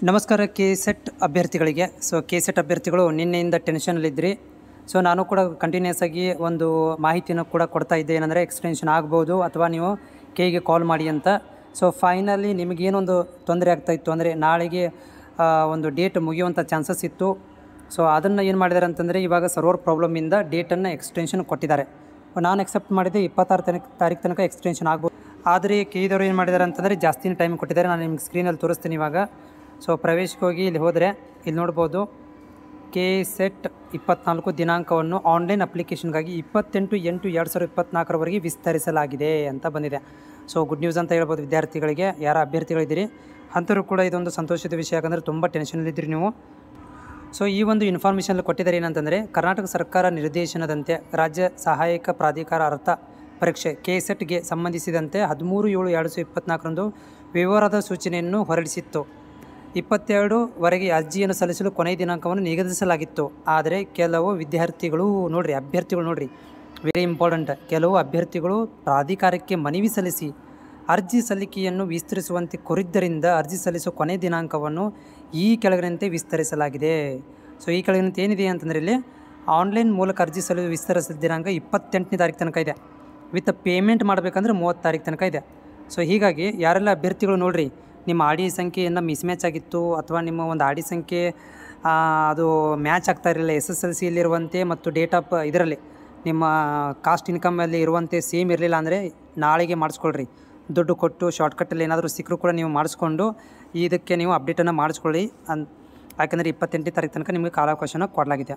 ನಮಸ್ಕಾರ ಕೆ-ಸೆಟ್ ಅಭ್ಯರ್ಥಿಗಳಿಗೆ. ಕೆ-ಸೆಟ್ ಅಭ್ಯರ್ಥಿಗಳು ನಿನ್ನೆಯಿಂದ ಟೆನ್ಷನಲ್ಲಿದ್ದಿರಿ. ನಾನು ಕೂಡ ಕಂಟಿನ್ಯೂಸ್ ಆಗಿ ಒಂದು ಮಾಹಿತಿಯನ್ನು ಕೂಡ ಕೊಡ್ತಾ ಇದ್ದೆ, ಏನಂದರೆ ಎಕ್ಸ್ಟೆನ್ಷನ್ ಆಗ್ಬೋದು ಅಥವಾ ನೀವು ಕೆಗೆ ಕಾಲ್ ಮಾಡಿ ಅಂತ. ಫೈನಲಿ ನಿಮಗೇನೊಂದು ತೊಂದರೆ ಆಗ್ತಾಯಿತ್ತು ಅಂದರೆ ನಾಳೆಗೆ ಒಂದು ಡೇಟ್ ಮುಗಿಯುವಂಥ ಚಾನ್ಸಸ್ ಇತ್ತು. ಅದನ್ನು ಏನು ಮಾಡಿದ್ದಾರೆ ಅಂತಂದರೆ ಇವಾಗ ಸರ್ವರ್ ಪ್ರಾಬ್ಲಮಿಂದ ಡೇಟನ್ನು ಎಕ್ಸ್ಟೆನ್ಷನ್ ಕೊಟ್ಟಿದ್ದಾರೆ. ನಾನು ಎಕ್ಸೆಪ್ಟ್ ಮಾಡಿದ್ದೆ 26 ತಾರೀಕು ತನಕ ಎಕ್ಸ್ಟೆನ್ಷನ್ ಆಗ್ಬೋದು. ಆದರೆ ಕೆದವರು ಏನು ಮಾಡಿದ್ದಾರೆ ಅಂತಂದರೆ ಜಾಸ್ತಿನೇ ಟೈಮ್ ಕೊಟ್ಟಿದ್ದಾರೆ. ನಾನು ನಿಮ್ಗೆ ಸ್ಕ್ರೀನಲ್ಲಿ ತೋರಿಸ್ತೀನಿ ಇವಾಗ. ಪ್ರವೇಶಕ್ಕೆ ಹೋಗಿ ಇಲ್ಲಿ ಹೋದರೆ ಇಲ್ಲಿ ನೋಡ್ಬೋದು ಕೆ-ಸೆಟ್ 24 ದಿನಾಂಕವನ್ನು ಆನ್ಲೈನ್ ಅಪ್ಲಿಕೇಶನ್ಗಾಗಿ 28/8/2024 ವಿಸ್ತರಿಸಲಾಗಿದೆ ಅಂತ ಬಂದಿದೆ. ಗುಡ್ ನ್ಯೂಸ್ ಅಂತ ಹೇಳ್ಬೋದು ವಿದ್ಯಾರ್ಥಿಗಳಿಗೆ. ಯಾರ ಅಭ್ಯರ್ಥಿಗಳಿದ್ದೀರಿ ಅಂಥವ್ರು ಕೂಡ ಇದೊಂದು ಸಂತೋಷದ ವಿಷಯ, ಯಾಕಂದರೆ ತುಂಬ ಟೆನ್ಷನಲ್ಲಿದ್ದೀರಿ ನೀವು. ಈ ಒಂದು ಇನ್ಫಾರ್ಮೇಷನ್ ಕೊಟ್ಟಿದ್ದಾರೆ ಏನಂತಂದರೆ, ಕರ್ನಾಟಕ ಸರ್ಕಾರ ನಿರ್ದೇಶನದಂತೆ ರಾಜ್ಯ ಸಹಾಯಕ ಪ್ರಾಧಿಕಾರ ಅರ್ಥ ಪರೀಕ್ಷೆ ಕೆ-ಸೆಟ್ಗೆ ಸಂಬಂಧಿಸಿದಂತೆ 13/7/2024 ವಿವರದ ಸೂಚನೆಯನ್ನು ಹೊರಡಿಸಿತ್ತು. 22ವರೆಗೆ ಅರ್ಜಿಯನ್ನು ಸಲ್ಲಿಸಲು ಕೊನೆಯ ದಿನಾಂಕವನ್ನು ನಿಗದಿಸಲಾಗಿತ್ತು. ಆದರೆ ಕೆಲವು ವಿದ್ಯಾರ್ಥಿಗಳು ಅಭ್ಯರ್ಥಿಗಳು ವೆರಿ ಇಂಪಾರ್ಟೆಂಟ್, ಕೆಲವು ಅಭ್ಯರ್ಥಿಗಳು ಪ್ರಾಧಿಕಾರಕ್ಕೆ ಮನವಿ ಸಲ್ಲಿಸಿ ಅರ್ಜಿ ಸಲ್ಲಿಕೆಯನ್ನು ವಿಸ್ತರಿಸುವಂತೆ ಕೋರಿದ್ದರಿಂದ ಅರ್ಜಿ ಸಲ್ಲಿಸುವ ಕೊನೆಯ ದಿನಾಂಕವನ್ನು ಈ ಕೆಳಗಿನಂತೆ ವಿಸ್ತರಿಸಲಾಗಿದೆ. ಈ ಕೆಳಗಿನಂತೆ ಏನಿದೆ ಅಂತಂದರೆ, ಇಲ್ಲಿ ಆನ್ಲೈನ್ ಮೂಲಕ ಅರ್ಜಿ ಸಲ್ಲಿಸಲು ವಿಸ್ತರಿಸಿದ ದಿನಾಂಕ 28ನೇ ತಾರೀಕು ತನಕ ಇದೆ. ವಿತ್ ಪೇಮೆಂಟ್ ಮಾಡಬೇಕಂದ್ರೆ 30 ತಾರೀಕು ತನಕ ಇದೆ. ಹೀಗಾಗಿ ಯಾರೆಲ್ಲ ಅಭ್ಯರ್ಥಿಗಳು ನಿಮ್ಮ ಆಡಿ ಸಂಖ್ಯೆಯನ್ನು ಮಿಸ್ಮ್ಯಾಚ್ ಆಗಿತ್ತು ಅಥವಾ ನಿಮ್ಮ ಒಂದು ಆಡಿ ಸಂಖ್ಯೆ ಅದು ಮ್ಯಾಚ್ ಆಗ್ತಾ ಇರಲಿಲ್ಲ, SSLCಯಲ್ಲಿರುವಂತೆ ಮತ್ತು ಡೇಟ್ ಆಫ್ ಇದರಲ್ಲಿ ನಿಮ್ಮ ಕಾಸ್ಟ್ ಇನ್ಕಮಲ್ಲಿ ಇರುವಂತೆ ಸೇಮ್ ಇರಲಿಲ್ಲ ಅಂದರೆ ನಾಳೆಗೆ ಮಾಡಿಸ್ಕೊಳ್ರಿ. ದುಡ್ಡು ಕೊಟ್ಟು ಶಾರ್ಟ್ಕಟ್ಟಲ್ಲಿ ಏನಾದರೂ ಸಿಕ್ಕರೂ ಕೂಡ ನೀವು ಮಾಡಿಸ್ಕೊಂಡು ಇದಕ್ಕೆ ನೀವು ಅಪ್ಡೇಟನ್ನು ಮಾಡಿಸ್ಕೊಳ್ಳಿ. ಯಾಕಂದರೆ 28ನೇ ತಾರೀಕು ತನಕ ನಿಮಗೆ ಕಾಲಾವಕಾಶನ ಕೊಡಲಾಗಿದೆ.